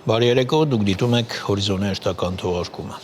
Բարի երեկո, դուք դիտում եք Հորիզոնի հերթական թողարկումը։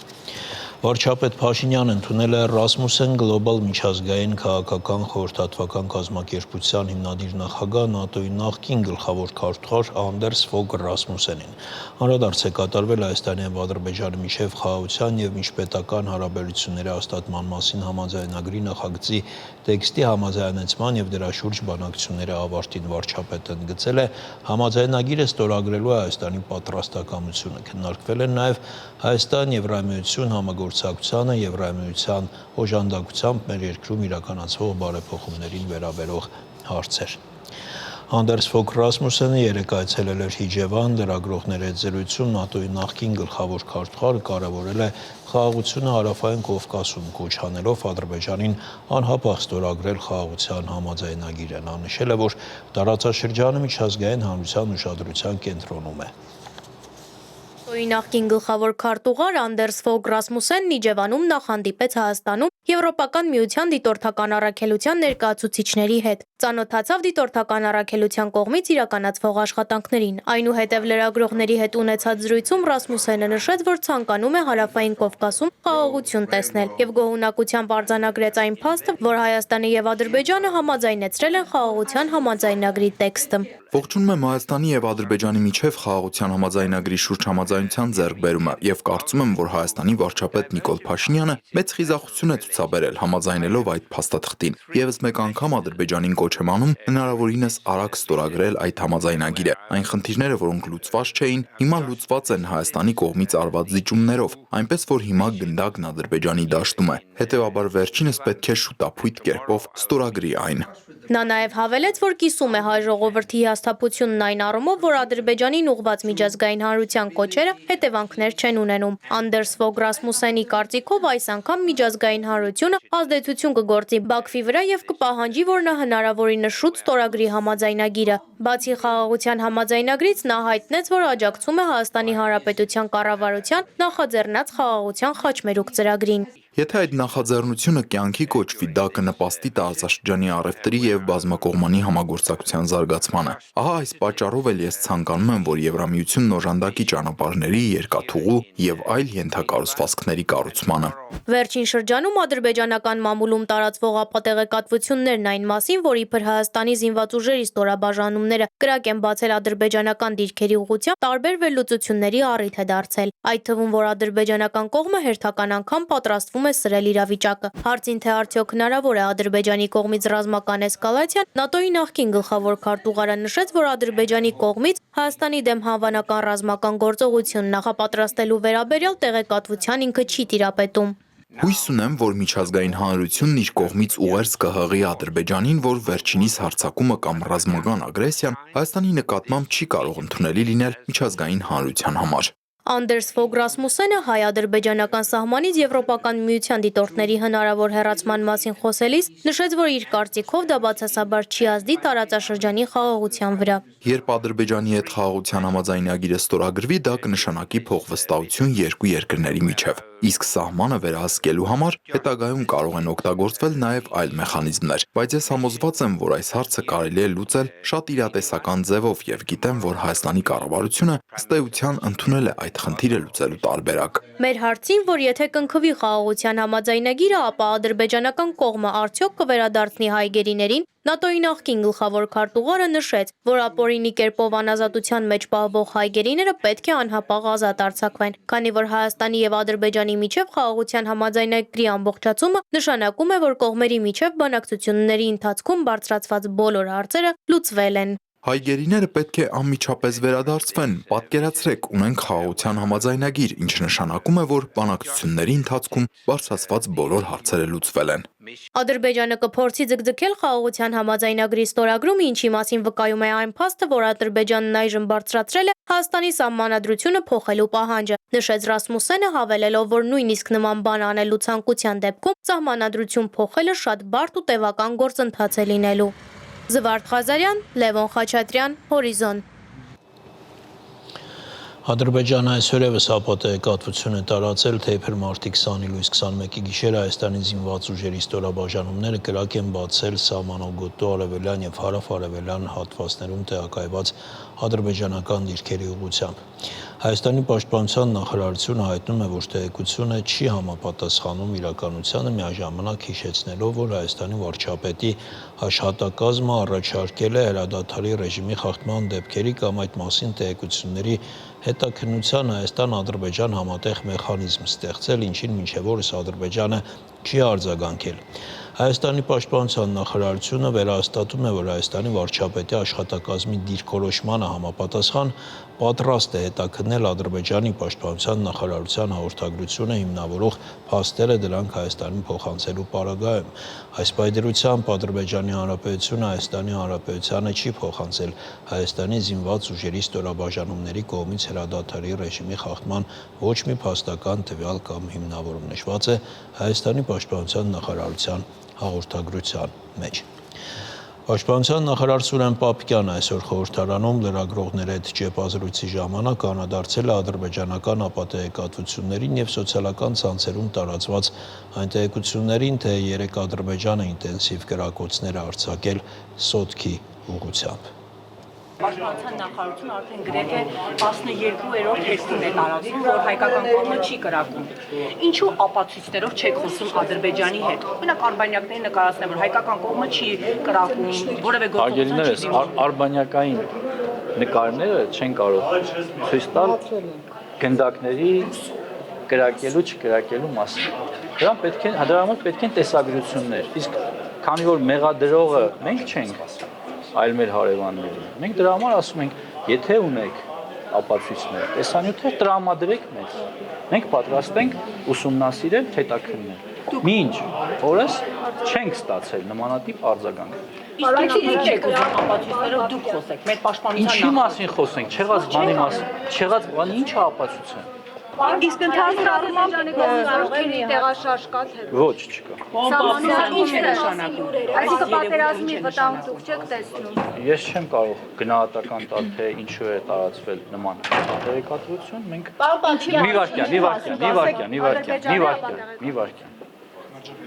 Վարչապետ Փաշինյանն ընդունել է Rasmussen Global միջազգային քաղաքական խորհրդատվական կազմակերպության հիմնադիր նախագահ ՆԱՏՕ-ի նախկին գլխավոր քարտուղար Անդերս Ֆոգ Ռասմուսենին։ Անդրադարձ է կատարվել Հայաստանի եւ Ադրբեջանի միջև խաղաղության եւ միջպետական հարաբերությունների հաստատման մասին համաձայնագրի նախագծի տեքստի համաձայնեցման եւ դրա շուրջ բանակցությունների ավարտին վարչապետը ընդգծել է համաձայնագիրը ստորագրելու Հայաստանի պատրաստակամությունը։ Քննարկվել են նաեւ Հայաստան-Եվրամիություն համագործակցությանը Եվրամիության օժանդակությամբ մեր երկրում իրականացվող բարեփոխումներին վերաբերող հարցեր։ Անդերս Ֆոգ Ռասմուսենը երեկ այցելել էր Հիջևան, լրագրողների հետ զրույցում ՆԱՏՕ-ի նախկին գլխավոր քարտուղարը կարևորել է խաղաղությունը Հարավային Կովկասում, կոչ անելով Ադրբեջանին անհապաղ ստորագրել խաղաղության համաձայնագիրը։ Նա նշել է, որ տարածաշրջանը միջազգային հանրության ուշադրության կենտրոնում է։ ՆԱՏՕ-ի նախկին գլխավոր քարտուղար Անդերս Ֆոգ Ռասմուսենն Իջևանում նախհանդիպեց Հայաստանում Եվրոպական միության դիտորդական առաքելության ներկայացուցիչների հետ, ծանոթացավ դիտորդական առաքելության կողմից իրականացվող աշխատանքներին։ Այնուհետև լրագրողների հետ ունեցած զրույցում Ռասմուսենը նշեց, որ ցանկանում է Հարավային Կովկասում խաղաղություն տեսնել եւ գոհունակությամբ արձանագրեց այն փաստը, որ Հայաստանը եւ Ադրբեջանը համաձայնեցրել են խաղաղության համաձայնագրի տեքստը։ Ողջունում եմ Հայաստանի եւ Ադրբեջանի միջև խաղաղության համաձայնագրի շուրջ համաձայնության ձեռքբերումը եւ կարծում եմ, որ Հայաստանի վարչապետ Նիկոլ Փաշինյանը մեծ խիզախություն է ցուցաբերել համաձայնելով այդ փաստաթղթին։ Եվս մեկ անգամ Ադրբեջանին կոչ եմ անում հնարավորինս արագ ստորագրել այդ համաձայնագիրը։ Այն խնդիրները, որոնք լուծված չէին, հիմա լուծված են Հայաստանի կողմից արված զիջումներով, այնպես որ հիմա գնդակն Ադրբեջանի դաշտում է։ Հետևաբար վերջինս պետք է շուտապույտ կերպով ստորագրի այն։ Նա նաև հավելեց, որ կիսում է հայ ժողովրդի հիասթափությունն այն առումով, որ Ադրբեջանին ուղղված միջազգային հանրության կոչերը հետևանքներ չեն ունենում։ Անդերս Ֆոգ Ռասմուսենի կարծիքով այս անգամ միջազգային հանրությունը ազդեցություն կգործի Բաքվի վրա եւ կպահանջի, որ նա հնարավորինս շուտ ստորագրի համաձայնագիրը։ Բացի խաղաղության համաձայնագրից նա հայտնեց, որ աջակցում է Հայաստանի Հանրապետության կառավարության նախաձեռնած խաղաղության խաչմերուկ ծրագրին։ Եթե այդ նախաձեռնությունը կյանքի կոչվի, դա կնպաստի տարածաշրջանի առևտրի եւ բազմակողմանի համագործակցության զարգացմանը։ Ահա այս պատճառով էլ ես ցանկանում եմ, որ Եվրամիությունն օժանդակի ճանապարհների, երկաթուղու եւ այլ ենթակառուցվածքների կառուցմանը։ Վերջին շրջանում ադրբեջանական մամուլում տարածվող ապատեղեկատվություններն այն մասին, որ իբր Հայաստանի զինված ուժերի ստորաբաժանումները կրակ են բացել ադրբեջանական դիրքերի ուղղությամբ, տարբեր վերլուծությունների առիթ է դարձել։ Այդ թվում, որ ադրբեջանական կողմը հերթական անգամ պատրաստվում է սրել իրավիճակը։ Հարցին, թե արդյոք հնարավոր է Ադրբեջանի կողմից ռազմական էսկալացիա, ՆԱՏՕ-ի նախկին գլխավոր քարտուղարը նշեց, որ Ադրբեջանի կողմից Հայաստանի դեմ հավանական ռազմական գործողություն նախապատրաստելու վերաբերյալ տեղեկատվության ինքը չի տիրապետում։ Հույս ունեմ, որ միջազգային հանրությունն իր կողմից ուղերձ կհղի Ադրբեջանին, որ վերջինիս հարձակումը կամ ռազմական ագրեսիան Հայաստանի նկատմամբ չի կարող ընդունելի լինել միջազգային հանրության համար։ Անդերս Ֆոգ Ռասմուսենը հայ-ադրբեջանական սահմանից Եվրոպական միության դիտորդների հնարավոր հեռացման մասին խոսելիս նշեց, որ իր կարծիքով դա բացասաբար չի ազդի տարածաշրջանի խաղաղության վրա։ Երբ Ադրբեջանի հետ խաղաղության համաձայնագիրը ստորագրվի, դա կնշանակի փոխվստահություն երկու երկրների միջև։ Իսկ սահմանը վերահսկելու համար հետագայում կարող են օգտագործվել նաև այլ մեխանիզմներ, բայց ես համոզված եմ, որ այս հարցը կարելի է լուծել շատ իրատեսական ձևով եւ գիտեմ, որ Հայաստանի կառավարությունը ըստ էության ընդունել է այդ խնդիրը լուծելու տարբերակ։ Մեր հարցին, որ եթե կնքվի խաղաղության համաձայնագիրը, ապա ադրբեջանական կողմը արդյոք կվերադարձնի հայ գերիներին, ՆԱՏՕ-ի նախկին գլխավոր քարտուղարը նշեց, որ ապօրինի կերպով անազատության մեջ պահվող հայ գերիները պետք է անհապաղ ազատ արձակվեն, քանի որ Հայաստանի եւ Ադրբեջանի միջև խաղաղության համաձայնագրի ամբողջացումը նշանակում է, որ կողմերի միջև բանակցությունների ընթացքում բարձրացված բոլոր հարցերը լուծվել են։ Հայ գերիները պետք է անմիջապես վերադարձվեն։ Պատկերացրեք, ունենք խաղաղության համաձայնագիր, ինչը նշանակում է, որ բանակցությունների ընթացքում բարձրացված բոլոր հարցերը լուծվել են։ Ադրբեջանը կփորձի ձգձգել խաղաղության համաձայնագրի ստորագրումը, ինչի մասին վկայում է այն փաստը, որ Ադրբեջանն այժմ բարձրացրել է Հայաստանի սահմանադրությունը փոխելու պահանջը, նշեց Ռասմուսենը, հավելելով, որ նույնիսկ նման բան անելու ցանկության դեպքում սահմանադրություն փոխելը շատ բարդ ու տևական գործընթաց է լինելու։ Զվարթ Ղազարյան, Լևոն Խաչատրյան, Հորիզոն։ Ադրբեջանը այսօրևս ապատեգատվություն է տարածել, թե իբր մարտի 20-ի լույս 21-ի գիշերը Հայաստանի զինված ուժերի ստորաբաժանումները կրակ են բացել սահմանագոտու արևելյան եւ հարավ-արևելյան հատվածներում տեղակայված ադրբեջանական դիրքերի ուղղությամբ։ Հայաստանի պաշտպանության նախարարությունը հայտնում է, որ տեղեկությունը չի համապատասխանում իրականությանը, միաժամանակ հիշեցնելով, որ Հայաստանի վարչապետի աշխատակազմը առաջարկել է հրադադարի ռեժիմի խախտման դեպքերի կամ այդ մասին տեղեկությունների հետաքննության Հայաստան-Ադրբեջան համատեղ մեխանիզմ ստեղծել, ինչին մինչև օրս Ադրբեջանը չի արձագանքել։ Հայաստանի պաշտպանության նախարարությունը վերահաստատում է, որ Հայաստանի վարչապետի աշխատակազմի դիրքորոշմանը համապատասխան պատրաստ է հետաքննել Ադրբեջանի պաշտպանության նախարարության հաղորդագրությունը հիմնավորող փաստերը դրանք Հայաստանին փոխանցելու պարագայում։ Այս պայդրությամբ Ադրբեջանի Հանրապետությունը Հայաստանի Հանրապետությանը չի փոխանցել Հայաստանի զինված ուժերի ստորաբաժանումների կողմից հրադադարի ռեժիմի խախտման ոչ մի փաստական տվյալ կամ հիմնավորում նշված է Հայաստանի պաշտպանության նախարարության հաղորդագրության մեջ։ Պաշտպանության նախարար Սուրեն Պապիկյանը այսօր խորհրդարանում լրագրողների հետ ճեպազրույցի ժամանակ անդրադարձել է ադրբեջանական ապատեգատվություններին եւ սոցիալական ցանցերում տարածված այն տեղեկություններին, թե երեք Ադրբեջանը ինտենսիվ կրակոցներ է արձակել Սոտքի ուղղությամբ։ Պաշտպանության նախարարությունը արդեն գրեթե 12-րդ հերթին է տարածում, որ հայկական կողմը չի կրակում։ Ինչու ապացույցներով չեք խոսում Ադրբեջանի հետ։ Մենակ արբանյակներին նկարացնել, որ հայկական կողմը չի կրակում, որևէ գործողություն չի դիմում։ Արբանյակային նկարները չեն կարող ցույց տալ գնդակների կրակելու չկրակելու մասին։ Դրա համար պետք են տեսագրություններ։ Իսկ քանի որ մեղադրողը մենք չենք, այլ մեր հարևանները։ Մենք դրա համար ասում ենք, եթե ունեք ապացույցներ, տեսանյութեր տրամադրեք մեզ։ Մենք պատրաստ ենք ուսումնասիրել, հետաքննել։ Մինչ օրս չենք ստացել նմանատիպ արձագանք։ Իսկ ինչ եք ուզում ապացույցներով դուք խոսեք, մեր պաշտպանության Ինչի մասին խոսենք, չեղած բանի մասին, չեղած բանի ի՞նչ է ապացույցը։ Իսկ ընդհանուր առմամբ Զորքերի տեղաշարժ կա թե Ոչ, չկա։ Սահմանության ինչ է նշանակում։ այսինքն պատերազմի վտանգ դուք չեք տեսնում։ Ես չեմ կարող գնահատական տալ, թե ինչու է տարածվել նման տեղեկատվություն, մենք մի վարքյան։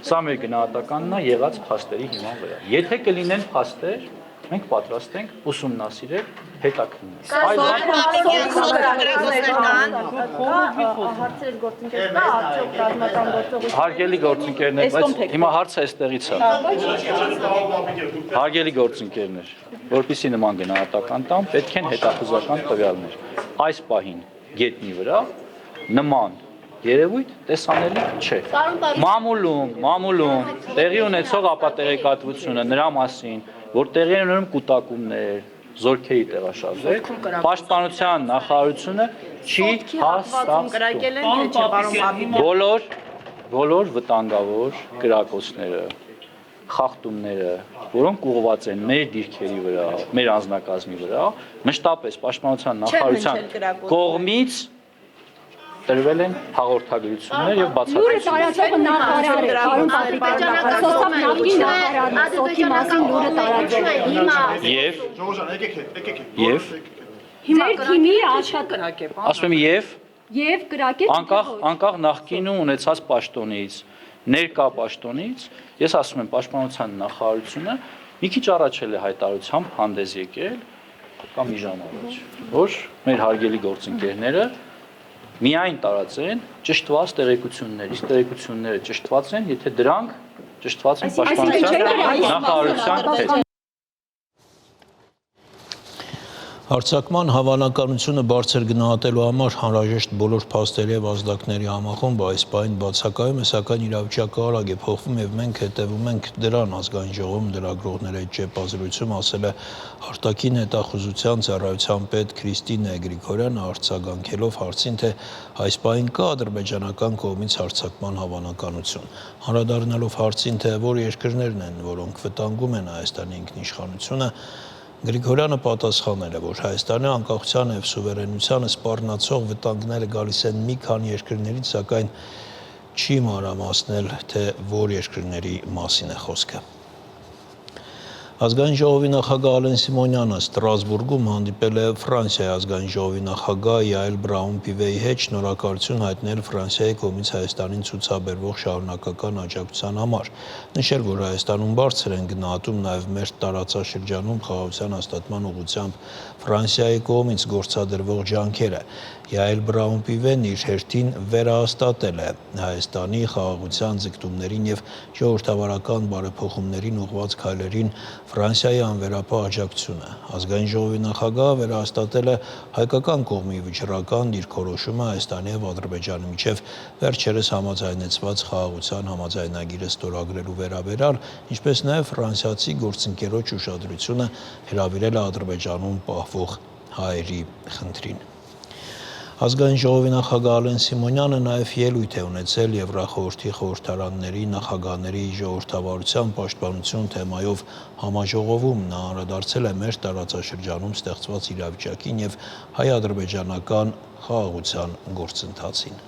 Սա մեր գնահատականն է եղած փաստերի հիման վրա։ Եթե կլինեն փաստեր, մենք պատրաստ ենք ուսումնասիրել, հետաքննել։ Հարցեր գործընկեր կա, արդյոք ռազմական գործողություն։ Հարգելի գործընկերներ, բայց հիմա հարցը այստեղից է։ Հարգելի գործընկերներ, որպեսզի նման գնահատական տամ, պետք են հետախուզական տվյալներ։ Այս պահին գետնի վրա նման երևույթ տեսանելի չէ։ Մամուլում տեղի ունեցող ապատեղեկատվությունը նրա մասին, որ տեղի են ունենում կուտակումներ, զորքերի տեղաշարժեր, պաշտպանության նախարարությունը չի հաստատում։ Բոլոր վտանգավոր կրակոցները, խախտումները, որոնք ուղղված են մեր դիրքերի վրա, մեր անձնակազմի վրա, մշտապես պաշտպանության նախարարության կողմից տրվել են հաղորդագրություններ եւ բացատրություններ։ Եվ անկախ նախկինում ունեցած պաշտոնից, ներկա պաշտոնից, ես ասում եմ պաշտպանության նախարարությունը մի քիչ առաջ է հայտարարությամբ հանդես եկել կամ մի ժամ առաջ, որ մեր հարգելի գործընկերները միայն տարածեն ճշտված տեղեկություններ, իսկ տեղեկությունները ճշտված են, եթե դրանք ճշտված են պաշտպանության նախարարության հետ։ Հարձակման հավանականությունը բարձր գնահատելու համար անհրաժեշտ բոլոր փաստերի եւ ազդակների համախումբը այս պահին բացակայում է, սակայն իրավիճակը արագ է փոխվում եւ մենք հետեւում ենք դրան ազգային ժողովում լրագրողների հետ ճեպազրույցում ասել է արտաքին հետախուզության ծառայության պետ Քրիստինե Գրիգորյանը արձագանքելով հարցին, թե այս պահին կա ադրբեջանական կողմից հարձակման հավանականություն։ Անդրադառնալով հարցին, թե որ երկրներն են, որոնք վտանգում են Հայաստանի ինքնիշխանությունը, Գրիգորյանը պատասխանել է, որ Հայաստանի անկախության եւ սուվերենությանը սպառնացող վտանգները գալիս են մի քանի երկրներից, սակայն չի մանրամասնել, թե որ երկրների մասին է խոսքը։ Ազգային ժողովի նախագահ Ալեն Սիմոնյանը Ստրասբուրգում հանդիպել է Ֆրանսիայի ազգային ժողովի նախագահ Յայել Բրաուն-Պիվեի հետ շնորհակալություն հայտնել Ֆրանսիայի կողմից Հայաստանին ցուցաբերվող շարունակական աջակցության համար, նշել, որ Հայաստանում բարձր են գնահատում նաև մեր տարածաշրջանում խաղաղության հաստատման ուղղությամբ Ֆրանսիայի կողմից գործադրվող ջանքերը։ Յայել Բրաուն-Պիվեն իր հերթին վերահաստատել է Հայաստանի խաղաղության ձգտումներին եւ ժողովրդավարական բարեփոխումներին ուղղված քայլերին Ֆրանսիայի անվերապահ աջակցությունը։ Ազգային ժողովի նախագահը վերահաստատել է հայկական կողմի վճռական դիրքորոշումը Հայաստանի եւ Ադրբեջանի միջև վերջերս համաձայնեցված խաղաղության համաձայնագիրը ստորագրելու վերաբերյալ, ինչպես նաեւ ֆրանսիացի գործընկերոջ ուշադրությունը հրավիրել է Ադրբեջանում պահվող հայերի խնդրին։ Ազգային ժողովի նախագահ Ալեն Սիմոնյանը նաև ելույթ է ունեցել Եվրախորհրդի խորհրդարանների նախագահների ժողովրդավարության պաշտպանություն թեմայով համաժողովում։ Նա անդրադարձել է մեր տարածաշրջանում ստեղծված իրավիճակին եւ հայ-ադրբեջանական խաղաղության գործընթացին։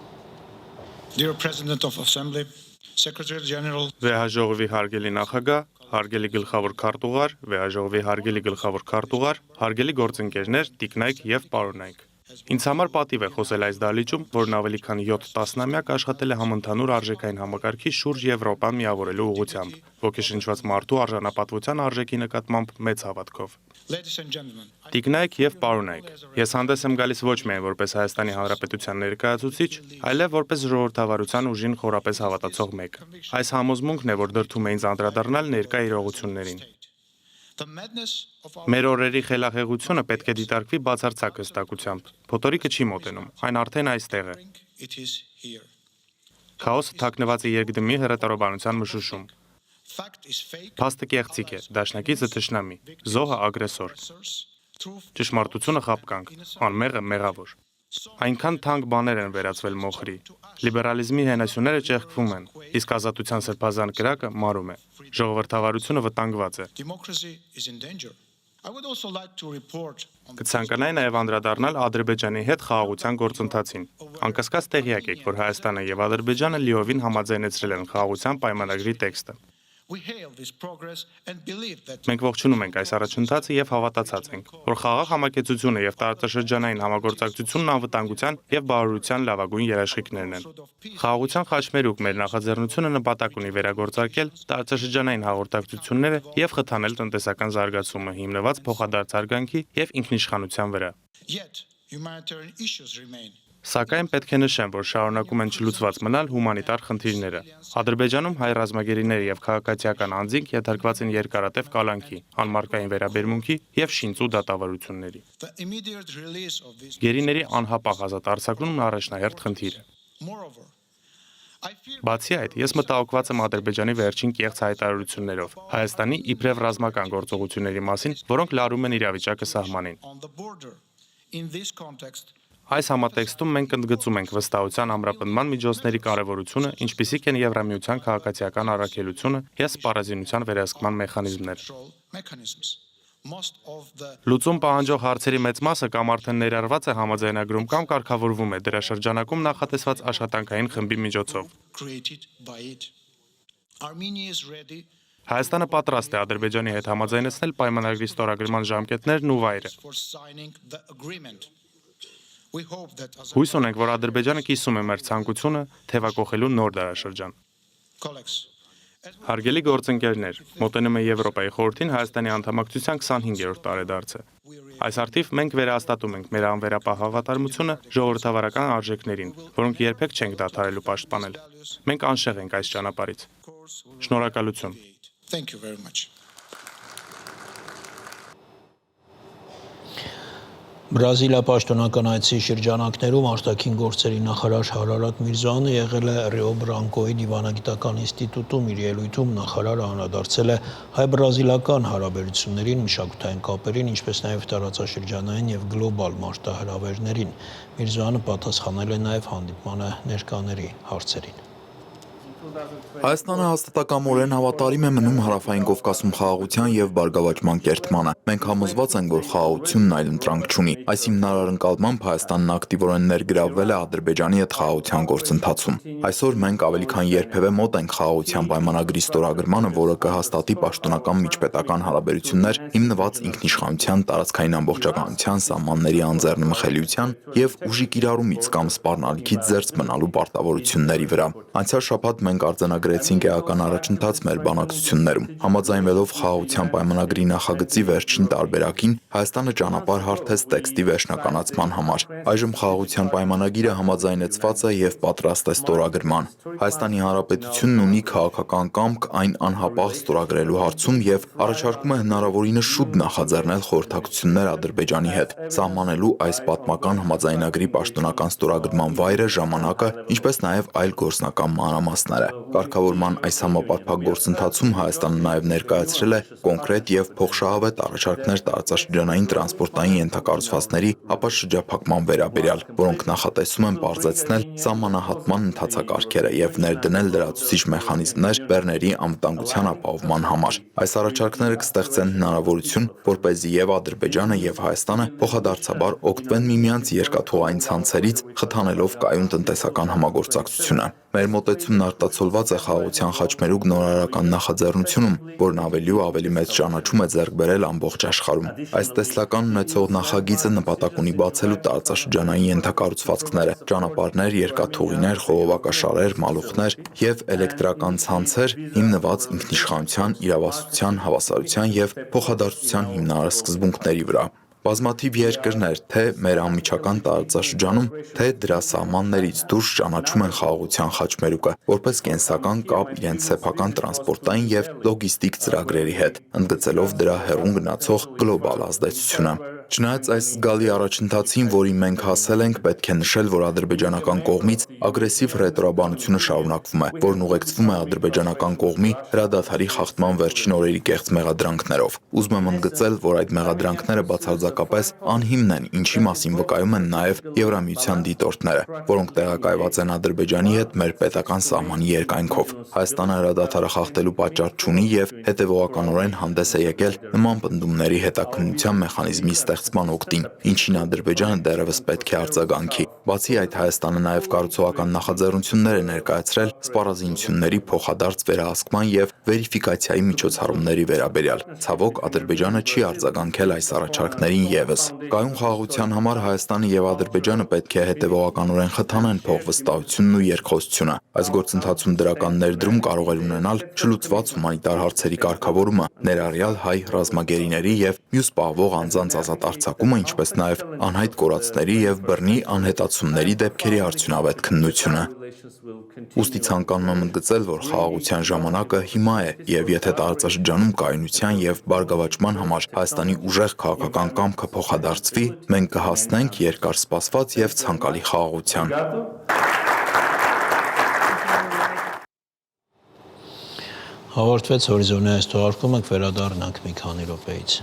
Dear President of Assembly, Secretary General, Վեհաժողովի հարգելի նախագահ, հարգելի գլխավոր քարտուղար, Վեհաժողովի հարգելի գլխավոր քարտուղար, հարգելի գործընկերներ, տիկնայք եւ պարոնայք։ Ինձ համար պատիվ է խոսել այս դահլիճում, որն ավելի քան 7 տասնամյակ աշխատել է համընդհանուր արժեքային համակարգի շուրջ Եվրոպան միավորելու ուղղությամբ, ոգեշնչված մարդու արժանապատվության արժեքի նկատմամբ մեծ հավատքով։ ladies and gentlemen, Տիկնայք եւ պարոնայք, ես հանդես եմ գալիս ոչ միայն որպես Հայաստանի Հանրապետության ներկայացուցիչ, այլև որպես ժողովրդավարության ուժին խորապես հավատացող մեկ։ Այս համոզմունքն է, որ դրդում է ինձ անդրադառնալ ներկա իրողություններին։ the madness of our Մեր օրերի խելահեղությունը պետք է դիտարկվի բացարձակ հստակությամբ։ Փոթորիկը չի մոտենում, այն արդեն այստեղ է։ it is here. Քաոսը թաքնված է երկդմի հրետարոբանության մշուշում։ Fact is fake, Փաստը կեղծիք է, դաշնակիցը թշնամի, զոհը ագրեսոր, truth ճշմարտությունը խապկանք, անմեղը մեղավոր։ Այնքան թանկ բաներ են վերածվել մոխրի։ Լիբերալիզմի հենասյուները ճեղքվում են, իսկ ազատության սրբազան կրակը մարում է։ Ժողովրդավարությունը վտանգված է։ democracy is in danger. I would also like to report on the Կցանկանայի նաև անդրադառնալ Ադրբեջանի հետ խաղաղության գործընթացին։ Անկասկած տեղյակ եք, որ Հայաստանը եւ Ադրբեջանը լիովին համաձայնեցրել են խաղաղության պայմանագրի տեքստը։ we hail this progress and believe that Մենք ողջունում ենք այս առաջընթացը եւ հավատացած ենք, որ խաղաղ համակեցությունը եւ տարածաշրջանային համագործակցությունն անվտանգության եւ բարօրության լավագույն երաշխիքներն են։ Խաղաղության խաչմերուկ մեր նախաձեռնությունը նպատակ ունի վերագործարկել տարածաշրջանային հաղորդակցությունները եւ խթանել տնտեսական զարգացումը հիմնված փոխադարձ արգանքի եւ ինքնիշխանության վրա։ yet humanitarian issues remain. Սակայն պետք է նշեմ, որ շարունակում են չլուծված մնալ հումանիտար խնդիրները։ Ադրբեջանում հայ ռազմագերիները եւ քաղաքացիական անձինք ենթարկված են երկարատև կալանքի, անմարկային վերաբերմունքի եւ շինծու դատավարությունների։ The immediate release of these Գերիների անհապաղ ազատ արձակումն առաջնահերթ խնդիր է։ moreover I fear Բացի այդ, ես մտահոգված եմ Ադրբեջանի վերջին կեղծ հայտարարություններով Հայաստանի իբրև ռազմական գործողությունների մասին, որոնք լարում են իրավիճակը սահմանին։ on the border. In this context, Այս համատեքստում մենք ընդգծում ենք վստահության ամրապնդման միջոցների կարևորությունը, ինչպիսիք են Եվրամիության քաղաքացիական առաքելությունը եւ սպառազինության վերահսկման մեխանիզմներ։ control mechanisms. Most of the Լուծում պահանջող հարցերի մեծ մասը կամ արդեն ներառված է համաձայնագրում կամ կարգավորվում է դրա շրջանակում նախատեսված աշխատանքային խմբի միջոցով։ created by it. Armenia is ready Հայաստանը պատրաստ է Ադրբեջանի հետ համաձայնեցնել պայմանագրի ստորագրման ժամկետներն ու վայրը։ for signing the agreement. We hope that as Հույս ունենք, որ Ադրբեջանը կիսում է մեր ցանկությունը թևակողելու նոր դարաշրջան։ colleagues, Հարգելի գործընկերներ, մոտենում է Եվրոպայի խորհրդին Հայաստանի անդամակցության 25-րդ տարեդարձը։ Այս արդիվ մենք վերահաստատում ենք մեր անվերապահ հավատարմությունը ժողովրդավարական արժեքներին, որոնք երբեք չենք դադարելու պաշտպանել։ Մենք անշեղ ենք այս ճանապարհից։ Շնորհակալություն։ thank you very much. Բրազիլիա պաշտոնական այցի շրջանակներում արտաքին գործերի նախարար Հարարատ Միրզոյանը եղել է Ռիո Բրանկոյի դիվանագիտական ինստիտուտում։ Իր ելույթում նախարարը անդրադարձել է հայ-բրազիլական հարաբերություններին, մշակութային կապերին, ինչպես նաև տարածաշրջանային եւ գլոբալ մարտահրավերներին։ Միրզոյանը պատասխանել է նաև հանդիպմանը ներկաների հարցերին։ Հայաստանը հաստատակամորեն հավատարիմ է մնում Հարավային Կովկասում խաղաղության եւ բարգավաճման կերտմանը։ Մենք համոզված ենք, որ խաղաղությունն այլընտրանք չունի։ Այս հիմնարար ընկալմամբ Հայաստանն ակտիվորեն ներգրավվել է Ադրբեջանի հետ խաղաղության գործընթացում։ Այսօր մենք ավելի քան երբևէ մոտ ենք խաղաղության պայմանագրի ստորագրմանը, որը կհաստատի պաշտոնական միջպետական հարաբերություններ հիմնված ինքնիշխանության, տարածքային ամբողջականության, սահմանների անձեռնմխելիության եւ ուժի կիրառումից կամ սպառնալիքից զերծ մնալու պարտավորությունների վրա։ Անցյալ շաբաթ մենք արձանագրեցինք էական առաջընթաց մեր բանակցություններում։ Համաձայնվելով խաղաղության պայմանագրի նախագծի վերջին տարբերակին, Հայաստանը ճանապարհ հարթեց տեքստի վերջնականացման համար։ Այժմ խաղաղության պայմանագիրը համաձայնեցված է եւ պատրաստ է ստորագրման։ Հայաստանի Հանրապետությունն ունի քաղաքական կամք այն անհապաղ ստորագրելու հարցում եւ առաջարկում է հնարավորինս շուտ նախաձեռնել խորհրդակցություններ Ադրբեջանի հետ, սահմանելու այս պատմական համաձայնագրի պաշտոնական ստորագրման վայրը, ժամանակը, ինչպես նաեւ այլ գործնական մանրամասները։ Կարգավորման այս համապարփակ գործընթացում Հայաստանը նաեւ ներկայացրել է կոնկրետ եւ փոխշահավետ առաջարկներ տարածաշրջանային տրանսպորտային ենթակառուցվածքների ապաշրջափակման վերաբերյալ, որոնք նախատեսում են պարզեցնել սահմանահատման ընթացակարգերը եւ ներդնել լրացուցիչ մեխանիզմներ բեռների անվտանգության ապահովման համար։ Այս առաջարկները կստեղծեն հնարավորություն, որպեսզի եւ Ադրբեջանը եւ Հայաստանը փոխադարձաբար օգտվեն միմյանց երկաթուղային ցանցերից, խթանելով կայուն տնտեսական համագործակցությունը։ Մեր մոտեցումն արտացոլված է խաղաղության խաչմերուկ նորարարական նախաձեռնությունում, որն ավելի ու ավելի մեծ ճանաչում է ձեռք բերել ամբողջ աշխարհում։ Այս տեսլական ունեցող նախագիծը նպատակ ունի բացելու տարածաշրջանային ենթակառուցվածքները, ճանապարհներ, երկաթուղիներ, խողովակաշարեր, մալուխներ եւ էլեկտրական ցանցեր հիմնված ինքնիշխանության, իրավասության, հավասարության եւ փոխադարձության հիմնարար սկզբունքների վրա։ Բազմաթիվ երկրներ թե մեր անմիջական տարածաշրջանում, թե դրա սահմաններից դուրս ճանաչում են խաղաղության խաչմերուկը որպես կենսական կապ իրենց սեփական տրանսպորտային եւ լոգիստիկ ծրագրերի հետ, ընդգծելով դրա հեռուն գնացող գլոբալ ազդեցությունը։ Չնայած այս զգալի առաջընթացին, որին մենք հասել ենք, պետք է նշել, որ ադրբեջանական կողմից ագրեսիվ ռետորաբանությունը շարունակվում է, որն ուղեկցվում է ադրբեջանական կողմի հրադադարի խախտման վերջին օրերի կեղծ մեղադրանքներով։ Ուզում եմ ընդգծել, որ այդ մեղադրանքները բացարձակապես անհիմն են, ինչի մասին վկայում են նաև Եվրամիության դիտորդները, որոնք տեղակայված են Ադրբեջանի հետ մեր պետական սահմանի երկայնքով։ Հայաստանը հրադադարը խախտելու պատճառ չունի եւ հետեւողականորեն հանդես է եկել նման պնդումների հետաքննության մեխանիզմի ստեղծման օգտին, ինչին Ադրբեջանը դեռևս պետք է արձագանքի։ Բացի այդ, Հայաստանը նաև կառուցողական նախաձեռնություններ է ներկայացրել սպառազինությունների փոխադարձ վերահսկման եւ վերիֆիկացիայի միջոցառումների վերաբերյալ։ Ցավոք, Ադրբեջանը չի արձագանքել այս առաջարկներին եւս։ Կայուն խաղաղության համար Հայաստանը եւ Ադրբեջանը պետք է հետեւողականորեն խթանեն փոխվստահությունն ու երկխոսությունը։ Այս գործընթացում դրական ներդրում կարող է ունենալ չլուծված հումանիտար հարցերի կարգավորումը, ներառյալ հայ ռազմագերիների եւ մյուս պահվող անձանց ազատ արձակումը, ինչպես նաեւ անհայտ կորածների եւ բռնի անհետացումների դեպքերի արդյունավետ քննությունը։ Ուստի ցանկանում եմ ընդգծել, որ խաղաղության ժամանակը հիմա է եւ եթե տարածաշրջանում կայունության եւ բարգավաճման համար Հայաստանի ուժեղ քաղաքական կամքը փոխադարձվի, մենք կհասնենք երկար սպասված եւ ցանկալի խաղաղության։ Հաղորդվեց հորիզոնի այս թողարկումը, կվերադառնանք մի քանի րոպեից։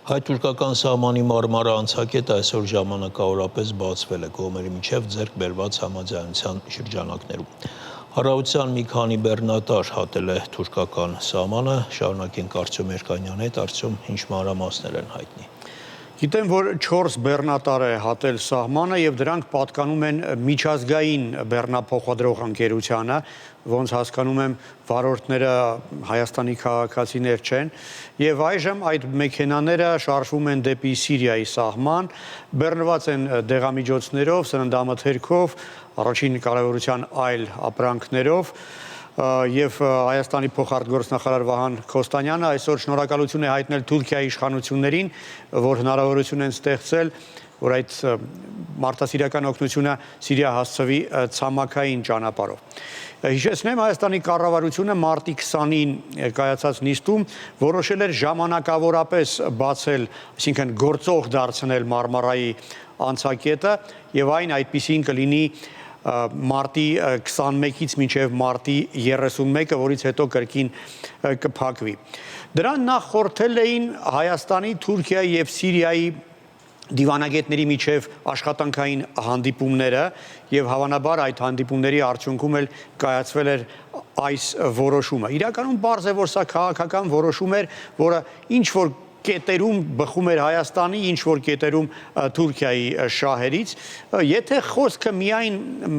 Հայ-թուրքական սահմանի մարմարը անցակետը այսօր ժամանակավորապես բացվել է կողմերի միջև ձեռք բերված համաձայնության շրջանակներում։ Հարավության մի քանի բեռնատար հատել է թուրքական սահմանը, շարունակենք Արտյոմ Երկանյանի հետ, Արտյոմ, ինչ մանրամասներ են հայտնի։ Գիտեմ, որ 4 բեռնատար է հատել սահմանը եւ դրանք պատկանում են միջազգային բեռնափոխադրող ընկերությանը, ոնց հասկանում եմ, վարորդները Հայաստանի քաղաքացիներ չեն, եւ այժմ այդ մեքենաները շարժվում են դեպի Սիրիայի սահման, բեռնված են դեղամիջոցներով, սննդամթերքով, առաջին կարևորության այլ ապրանքներով, եւ Հայաստանի փոխարտգործնախարար Վահան Քոստանյանը այսօր շնորհակալություն է հայտնել Թուրքիայի իշխանություններին, որ հնարավորություն են ստեղծել, որ այդ մարդասիրական օգնությունը Սիրիա հասցվի ցամաքային ճանապարհով։ Հիշեցնեմ, Հայաստանի կառավարությունը մարտի 20-ին կայացած նիստում որոշել էր ժամանակավորապես բացել, այսինքն գործող դարձնել Մարմարայի անցակետը եւ այն այդպիսին կլինի մարտի 21-ից մինչև մարտի 31-ը, որից հետո կրկին կփակվի։ Դրան նախ խորհրդել էին Հայաստանի, Թուրքիայի եւ Սիրիայի դիվանագետների միջև աշխատանքային հանդիպումները եւ հավանաբար այդ հանդիպումների արդյունքում էլ կայացվել էր այս որոշումը։ Իրականում պարզ է, որ սա քաղաքական որոշում էր, որը ինչ որ կետերում բխում էր Հայաստանի, ինչ որ կետերում Թուրքիայի շահերից, եթե խոսքը միայն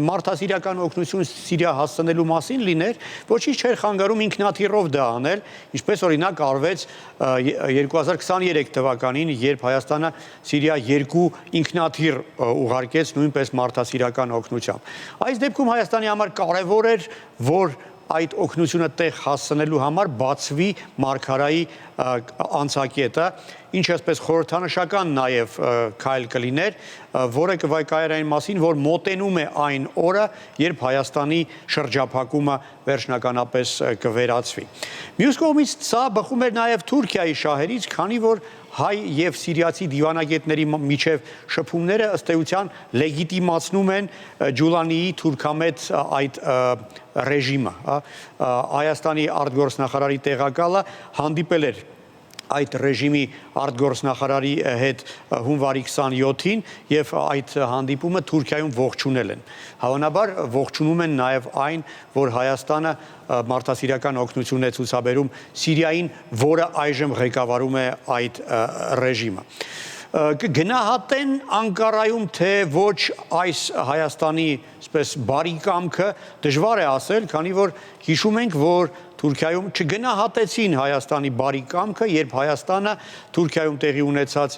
մարդասիրական օգնություն Սիրիա հասցնելու մասին լիներ, ոչինչ չէր խանգարում ինքնաթիռով դա անել, ինչպես օրինակ արվեց 2023 թվականին, երբ Հայաստանը Սիրիա 2 ինքնաթիռ ուղարկեց նույնպես մարդասիրական օգնությամբ։ Այս դեպքում Հայաստանի համար կարևոր էր, որ այդ օգնությունը տեղ հասցնելու համար բացվի Մարգարայի անցակետը, ինչը այսպես խորհրդանշական նաև քայլ կլիներ, որը կվկայեր այն մասին, որ մոտենում է այն օրը, երբ Հայաստանի շրջափակումը վերջնականապես կվերացվի։ Մյուս կողմից սա բխում էր նաև Թուրքիայի շահերից, քանի որ հայ եւ սիրիացի դիվանագետների միջև շփումները ըստ էության լեգիտիմացնում են Ջուլանիի թուրքամետ այդ ռեժիմը, Հայաստանի արտգործնախարարի տեղակալը հանդիպել էր այդ ռեժիմի արտգործնախարարի հետ հունվարի 27-ին եւ այդ հանդիպումը Թուրքիայում ողջունել են։ Հավանաբար ողջունում են նաեւ այն, որ Հայաստանը մարդասիրական օգնություն է ցուցաբերում Սիրիային, որը այժմ ղեկավարում է այդ ռեժիմը։ Կգնահատեն Անկարայում, թե ոչ այս Հայաստանի այսպես բարի կամքը, դժվար է ասել, քանի որ հիշում ենք, որ Թուրքիայում չգնահատեցին Հայաստանի բարի կամքը, երբ Հայաստանը Թուրքիայում տեղի ունեցած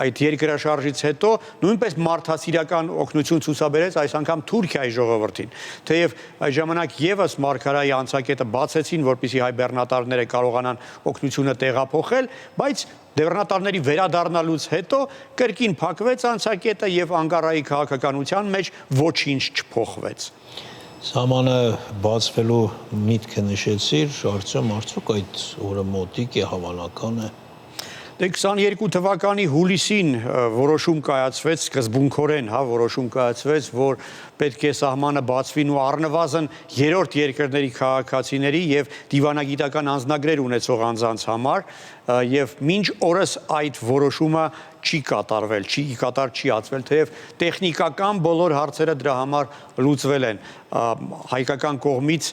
այդ երկրաշարժից հետո նույնպես մարդասիրական օգնություն ցուցաբերեց այս անգամ Թուրքիայի ժողովրդին։ Թեև այդ ժամանակ եւս Մարգարայի անցակետը բացեցին, որպեսզի հայ բեռնատարները կարողանան օգնությունը տեղափոխել, բայց բեռնատարների վերադառնալուց հետո կրկին փակվեց անցակետը եւ Անկարայի քաղաքականության մեջ ոչինչ չփոխվեց։ Սահմանը բացվելու միտքը նշեցիր, Արտյոմ, արդյոք այդ օրը մոտիկ է, հավանական է։ Դե 22 թվականի հուլիսին որոշում կայացվեց, սկզբունքորեն որոշում կայացվեց, որ պետք է սահմանը բացվին ու առնվազն երրորդ երկրների քաղաքացիների եւ դիվանագիտական անձնագրեր ունեցող անձանց համար, եւ մինչ օրս այդ որոշումը չի կատարվել, չի ածվել, թեև տեխնիկական բոլոր հարցերը դրա համար լուծվել են։ Հայկական կողմից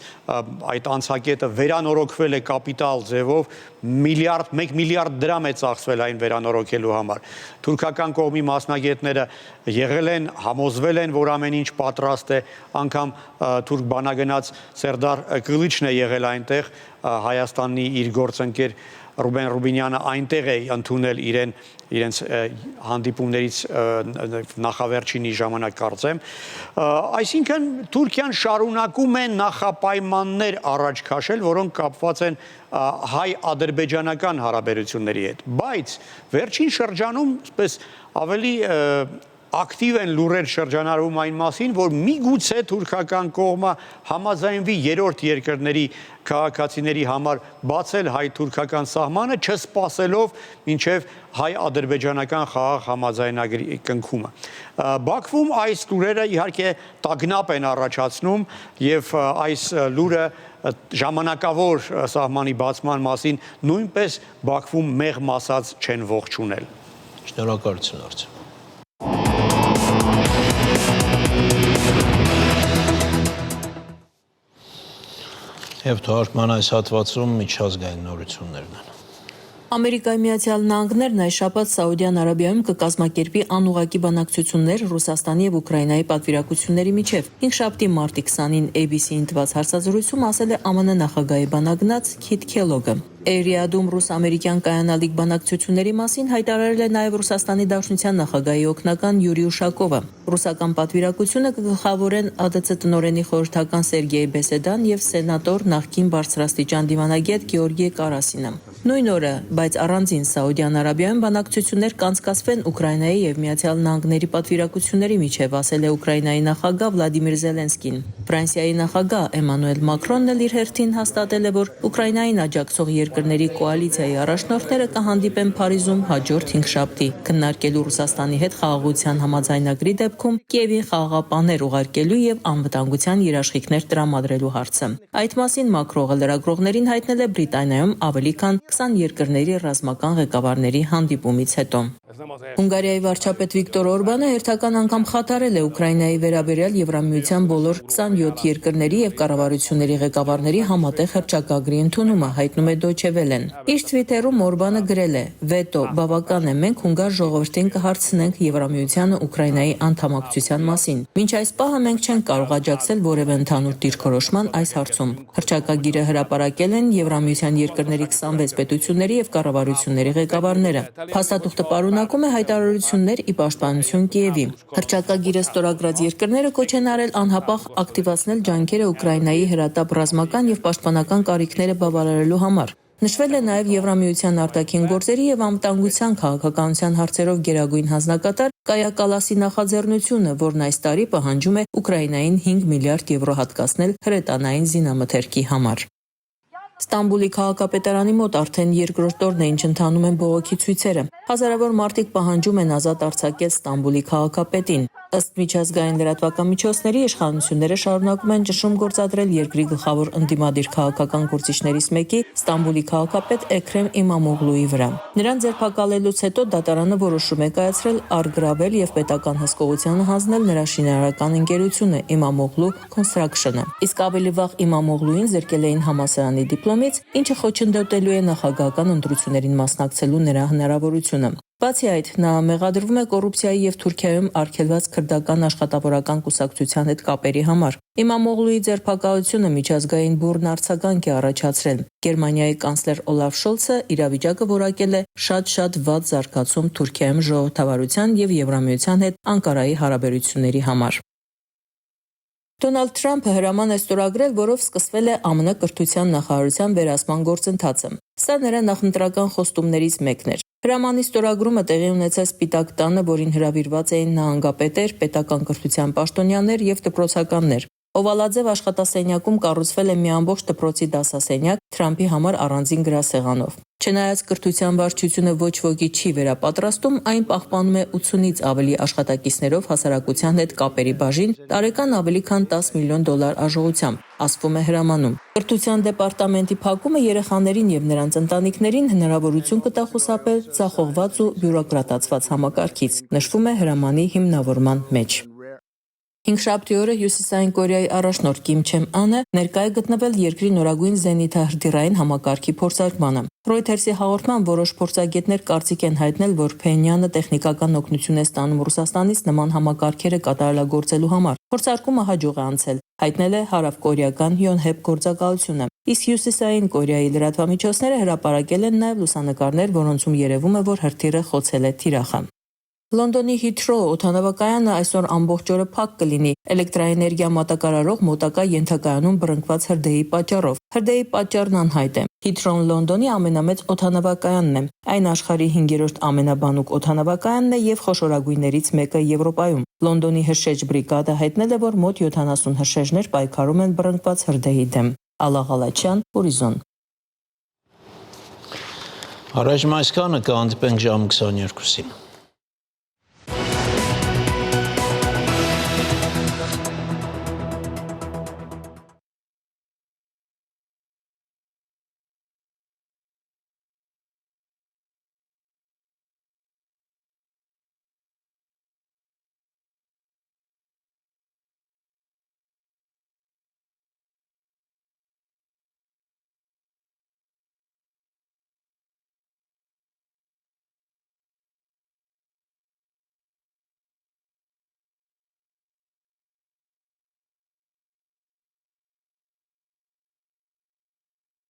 այդ անցակետը վերանորոգվել է կապիտալ ձևով, 1 միլիարդ դրամ է ծախսվել այն վերանորոգելու համար։ Թուրքական կողմի մասնագետները եղել են, համոզվել են, որ ամեն ինչ պատրաստ է, անգամ թուրք բանագնաց Սերդար Կլիչն է եղել այնտեղ, Հայաստանի իր գործընկեր Ռուբեն Ռուբինյանը այնտեղ է ընդունել իրենց հանդիպումներից նախավերջինի ժամանակ կարծեմ։ Այսինքն Թուրքիան շարունակում է նախապայմաններ առաջ քաշել, որոնք կապված են հայ-ադրբեջանական հարաբերությունների հետ։ Բայց վերջին շրջանում, այսպես ավելի ակտիվ են լուրեր շրջանառվում այն մասին, որ միգուցե թուրքական կողմը համաձայնվի երրորդ երկրների քաղաքացիների համար բացել հայ-թուրքական սահմանը, չսպասելով մինչև հայ-ադրբեջանական խաղաղ համաձայնագրի կնքումը։ Բաքվում այս լուրերը իհարկե տագնապ են առաջացնում եւ այս լուրը ժամանակավոր սահմանի բացման մասին նույնպես Բաքվում մեղմ ասած չեն ողջունել։ Շնորհակալություն արդ։ Եվ թողարկման այս հատվածում միջազգային նորություններն են։ Ամերիկայի Միացյալ Նահանգներն այս շաբաթ Սաուդյան Արաբիայում կկազմակերպի անուղղակի բանակցություններ Ռուսաստանի եւ Ուկրաինայի պատվիրակությունների միջև։ Հինգշաբթի մարտի 20-ին ABC-ին տված հարցազրույցում ասել է ԱՄՆ նախագահի բանագնաց Քիթ Քելոգը։ Էրիադում ռուս-ամերիկյան կայանալիք բանակցությունների մասին հայտարարել է նաև Ռուսաստանի Դաշնության նախագահի օգնական Յուրի Ուշակովը։ Ռուսական պատվիրակությունը կգլխավորեն ԱԴՑ տնօրենի խորհրդական Սերգեյ Բեսեդան եւ սենատոր նախկին բարձրաստիճան դիվանագետ Գեորգի Կարասինը։ Նույն օրը, բայց առանձին Սաուդյան Արաբիայում բանակցություններ կանցկացվեն Ուկրաինայի եւ Միացյալ Նահանգների պատվիրակությունների միջև, ասել է Ուկրաինայի նախագահ Վլադիմիր Զելենսկին։ Ֆրանսիայի նախագահ Էմանուել Մակրոնն էլ իր հերթին հաստատել է, որ Ուկրաինային աջակցող երկրների կոալիցիայի առաջնորդները կհանդիպեն Փարիզում հաջորդ հինգշաբթի, քննարկելու Ռուսաստանի հետ խաղաղության համաձայնագրի դեպքում Կիևին խաղաղապահներ ուղարկելու եւ անվտանգության երաշխիքներ տրամադրելու հարցը։ Այդ մասին Մակրոնը լրագրողներին հայտնել է Բրիտանիայում ավելի քան 20 երկրների ռազմական ղեկավարների հանդիպումից հետո։ Հունգարիայի վարչապետ Վիկտոր Օրբանը հերթական անգամ խաթարել է Ուկրաինայի վերաբերյալ Եվրամիության բոլոր 27 երկրների եւ կառավարությունների ղեկավարների համատեղ հռչակագրի ընդունումը, հայտնում է Դոյչե Վելեն։ Իր թվիթերում Օրբանը գրել է. «Վետո, բավական է, մենք հունգար ժողովրդին կհարցնենք Եվրամիությանը Ուկրաինայի անդամակցության մասին։ Մինչ այս պահը մենք չենք կարող աջակցել որևէ ընդհանուր դիրքորոշման այս հարցում»։ Հռչակագիրը հրապարակել են Եվրամիության երկրների 26 պետությունների եւ կառավարությունների ղեկավարները։ Փաստաթուղթը պարունակում է հայտարարություններ ի պաշտպանություն Կիևի։ Հռչակագիրը ստորագրած երկրները կոչ են արել անհապաղ ակտիվացնել ջանքերը Ուկրաինայի հրատապ ռազմական եւ պաշտպանական կարիքները բավարարելու համար։ Նշվել է նաև Եվրամիության արտաքին գործերի եւ անվտանգության քաղաքականության հարցերով գերագույն հանձնակատար Կայա Կալասի նախաձեռնությունը, որն այս տարի պահանջում է Ուկրաինային 5 միլիարդ եվրո հատկացնել հրետանային զինամթերքի համար։ Ստամբուլի քաղաքապետարանի մոտ արդեն երկրորդ օրն է, ինչ ընթանում են բողոքի ցույցերը։ Հազարավոր մարդիկ պահանջում են ազատ արձակել Ստամբուլի քաղաքապետին։ Ըստ միջազգային լրատվական միջոցների իշխանությունները շարունակում են ճնշում գործադրել երկրի գլխավոր ընդդիմադիր քաղաքական գործիչներից մեկի Ստամբուլի քաղաքապետ Էքրեմ Իմամօղլուի վրա։ Նրան ձերբակալելուց հետո դատարանը որոշում է կայացրել առգրավել եւ պետական հսկողությանը հանձնել նրա շինարարական ընկերությունը Իմամօղլու Construction-ը։ Իսկ ավելի վաղ Իմամօղլուին զրկել էին համալսարանի դիպլոմից, ինչը խոչընդոտելու է նախագահական ընտրություններին մասնակցելու նրա հնարավորությունը։ Բացի այդ, նա մեղադրվում է կոռուպցիայի եւ Թուրքիայում արգելված քրդական աշխատավորական կուսակցության հետ կապերի համար։ Իմամօղլուի ձերբակալությունը միջազգային բուռն արձագանք է առաջացրել։ Գերմանիայի կանցլեր Օլաֆ Շոլցը իրավիճակը որակել է շատ վատ զարգացում Թուրքիայում ժողովրդավարության եւ Եվրամիության հետ Անկարայի հարաբերությունների համար։ Դոնալդ Թրամփը հրաման է ստորագրել, որով սկսվել է ԱՄՆ կրթության նախարարության վերահսկման գործընթացը։ Սա նրա նախընտրական խոստումներից մեկն էր։ Հրամանի ստորագրումը տեղի ունեցավ Սպիտակ տանը, որին հրավիրված էին նահանգապետեր, պետական կրթության պաշտոնյաներ եւ դպրոցականներ։ Օվալաձև աշխատասենյակում կառուցվել է մի ամբողջ դպրոցի դասասենյակ Թրամփի համար առանձին գրասեղանով։ Չնայած կրթության վարչությունը ոչ ոքի չի վերապատրաստում, այն պահպանում է 80-ից ավելի աշխատակիցներով հասարակության հետ կապերի բաժին տարեկան ավելի քան $10 միլիոն արժողությամբ, ասվում է հրամանում։ Կրթության դեպարտամենտի փակումը երեխաներին եւ նրանց ընտանիքներին հնարավորություն կտա խուսափել ձախողված ու բյուրոկրատացված համակարգից, նշվում է հրամանի հիմնավորման մեջ։ Հինգշաբթի օրը Հյուսիսային Կորեայի առաջնորդ Կիմ Չեն Անը ներկայ է գտնվել երկրի նորագույն զենիթահրթիռային համակարգի փորձարկմանը։ Ռոյթերսի հաղորդման որոշ փորձագետներ կարծիք են հայտնել, որ Փենյանը տեխնիկական օգնություն է ստանում Ռուսաստանից նման համակարգերը կատարելագործելու համար։ Փորձարկումը հաջող է անցել, հայտնել է հարավկորեական Յոնհեփ գործակալությունը։ Իսկ Հյուսիսային Կորեայի լրատվամիջոցները հրապարակել են նաև լուսանկարներ, որոնցում երևում է, որ հրթիռը խոցել է թիրախը։ Լոնդոնի Heathrow օդանավակայանը այսօր ամբողջ օրը փակ կլինի էլեկտրաէներգիա մատակարարող մոտակա ենթակայանում բռնկված հրդեհի պատճառով։ Հրդեհի պատճառն անհայտ է։ Heathrow-ն Լոնդոնի ամենամեծ օդանավակայանն է։ Այն աշխարհի 5-րդ ամենաբանուկ օդանավակայանն է եւ խոշորագույններից մեկը Եվրոպայում։ Լոնդոնի հրշեջ բրիգադը հայտնել է, որ մոտ 70 հրշեջներ պայքարում են բռնկված հրդեհի դեմ։ Ալա Ղալաչյան, Հորիզոն։ Առաջ այսքանը կհանդիպենք ժամը 22-ին։